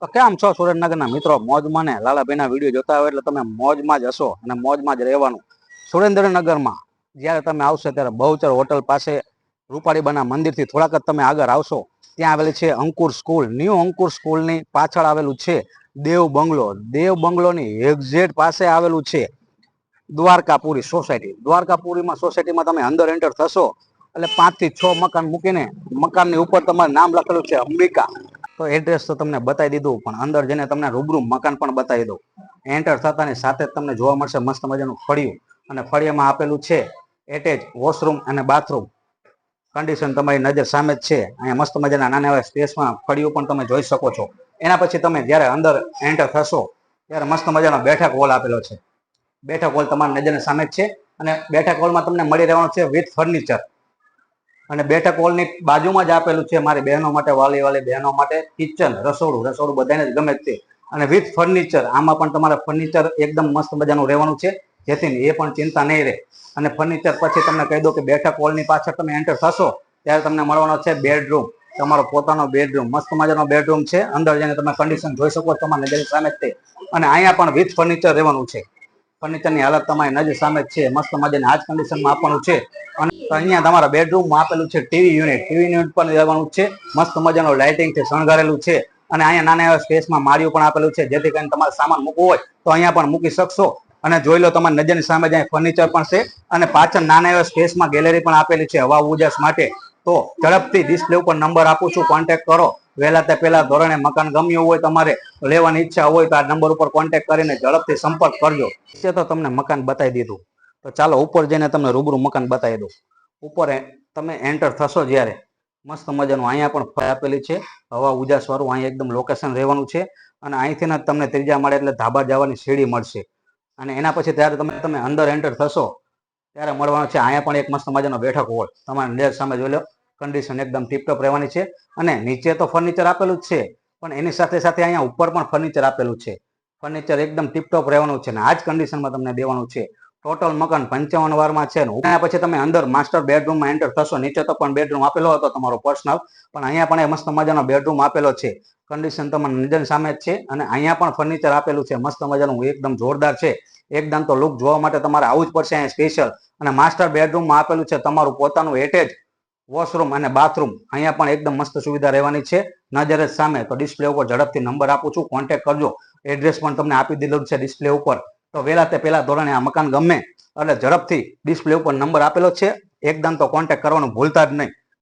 તો કેમ છો સુરેન્દ્રનગરના મિત્રો? મોજમાં ને લાલાભાઈના વિડીયો જોતા હોય એટલે તમે મોજમાં જ હશો અને મોજમાં જ રહેવાનું. સુરેન્દ્રનગરમાં જ્યારે તમે આવશો ત્યારે બહુચર હોટલ પાસે રૂપાળીબાના મંદિરથી થોડાક જ તમે આગળ આવશો, ત્યાં આવેલી છે અંકુર સ્કૂલ. ન્યૂ અંકુર સ્કૂલની પાછળ આવેલું છે દેવ બંગલો. દેવ બંગલોની એક્ઝેક્ટ પાસે આવેલું છે દ્વારકાપુરી સોસાયટી. દ્વારકાપુરીમાં સોસાયટીમાં તમે અંદર એન્ટર થશો એટલે 5 થી 6 મકાન મૂકીને મકાનની ઉપર તમારું નામ લખેલું છે અંબિકા. તો એડ્રેસ તો તમને બતાવી દીધું, પણ અંદર જઈને તમને રૂબરૂ મકાન પણ બતાવી દઉં. એન્ટર થતાની સાથે જ તમને જોવા મળશે મસ્ત મજાનું ફળિયું, અને ફળિયામાં આપેલું છે એટેચ વોશરૂમ અને બાથરૂમ. કન્ડિશન તમારી નજર સામે જ છે. અહીંયા મસ્ત મજાના નાના એવા સ્પેસમાં ફળિયું પણ તમે જોઈ શકો છો. એના પછી તમે જ્યારે અંદર એન્ટર થશો ત્યારે મસ્ત મજાનો બેઠક હોલ આપેલો છે. બેઠક હોલ તમારી નજરની સામે જ છે, અને બેઠક હોલમાં તમને મળી રહેવાનું છે વિથ ફર્નિચર. અને બેઠક હોલની બાજુમાં જ આપેલું છે મારી બહેનો માટે, વાલી બહેનો માટે કિચન, રસોડું બધાને જ ગમે તે, અને વિથ ફર્નિચર. આમાં પણ તમારે ફર્નિચર એકદમ મસ્ત મજાનું રહેવાનું છે, જેથી એ પણ ચિંતા નહીં રહે. અને ફર્નિચર પછી તમને કહી દો કે બેઠક હોલની પાછળ તમે એન્ટર થશો ત્યારે તમને મળવાનો છે બેડરૂમ, તમારો પોતાનો બેડરૂમ. મસ્ત મજાનો બેડરૂમ છે. અંદર જઈને તમે કન્ડિશન જોઈ શકો તમારી નજર સામે જ તે. અને અહીંયા પણ વિથ ફર્નિચર રહેવાનું છે. ફર્નિચરની હાલત તમારી નજર સામે જ છે. મસ્ત મજાની આ જ કન્ડિશનમાં આપવાનું છે. અને અહીંયા તમારા બેડરૂમમાં આપેલું છે ટીવી યુનિટ. ટીવી યુનિટ પણ રહેવાનું છે. મસ્ત મજાનું લાઇટિંગથી શણગારેલું છે. અને અહીંયા નાના એવા સ્પેસમાં માળિયું પણ આપેલું છે, જેથી કરીને તમારે સામાન મૂકવો હોય તો અહીંયા પણ મૂકી શકશો. અને જોઈ લો તમારી નજરની સામે જ્યાં ફર્નિચર પણ છે, અને પાછળ નાના એવા સ્પેસમાં ગેલેરી પણ આપેલી છે હવા ઉજાસ માટે. તો ઝડપથી ડિસ્પ્લે ઉપર નંબર આપું છું, કોન્ટેક્ટ કરો. વહેલા તે પહેલા ધોરણે મકાન ગમ્યું હોય, તમારે લેવાની ઈચ્છા હોય તો આ નંબર ઉપર કોન્ટેક્ટ કરીને ઝડપથી સંપર્ક કરજો. તો તમને મકાન બતાવી દીધું, તો ચાલો ઉપર જઈને તમને રૂબરૂ મકાન બતાવી દઉં. ઉપર તમે એન્ટર થશો જ્યારે મસ્ત મજાનું અહીંયા પણ આપેલી છે હવા ઉજાસ વાળું. અહીંયા એકદમ લોકેશન રહેવાનું છે. અને અહીંથી જ તમને ત્રીજા માળે એટલે ધાબા જવાની સીડી મળશે. અને એના પછી ત્યારે તમે અંદર એન્ટર થશો ત્યારે મળવાનું છે અહીંયા પણ એક મસ્ત મજાનો બેઠક હોલ. તમારે નજર સામે જોઈ લો, કન્ડિશન એકદમ ટીપટોપ રહેવાની છે. અને નીચે તો ફર્નિચર આપેલું જ છે, પણ એની સાથે સાથે અહીંયા ઉપર પણ ફર્નિચર આપેલું છે. ફર્નિચર એકદમ ટીપટોપ રહેવાનું છે, અને આ જ કન્ડિશનમાં તમને દેવાનું છે. ટોટલ મકાન 55 વારમાં છે. એના પછી તમે અંદર માસ્ટર બેડરૂમમાં એન્ટર થશો. નીચે તો પણ બેડરૂમ આપેલો હતો તમારો પર્સનલ, પણ અહીંયા પણ મસ્ત મજાનો બેડરૂમ આપેલો છે. કન્ડિશન તમારી નજર સામે જ છે. અને અહીંયા પણ ફર્નિચર આપેલું છે મસ્ત મજાનું, એકદમ જોરદાર છે. એકદમ તો લુક જોવા માટે તમારે આવવું જ પડશે અહીંયા સ્પેશિયલ. અને માસ્ટર બેડરૂમમાં આપેલું છે તમારું પોતાનું એટેચ વોશરૂમ અને બાથરૂમ. અહીંયા પણ એકદમ મસ્ત સુવિધા રહેવાની છે નજર જ સામે. તો ડિસ્પ્લે ઉપર ઝડપથી નંબર આપું છું, કોન્ટેક્ટ કરજો. એડ્રેસ પણ તમને આપી દીધેલું છે ડિસ્પ્લે ઉપર. તો વહેલા તે પહેલા ધોરણે આ મકાન ગમે એટલે ઝડપથી ડિસ્પ્લે ઉપર નંબર આપેલો છે, એકદમ તો કોન્ટેક્ટ કરવાનું ભૂલતા જ નહીં.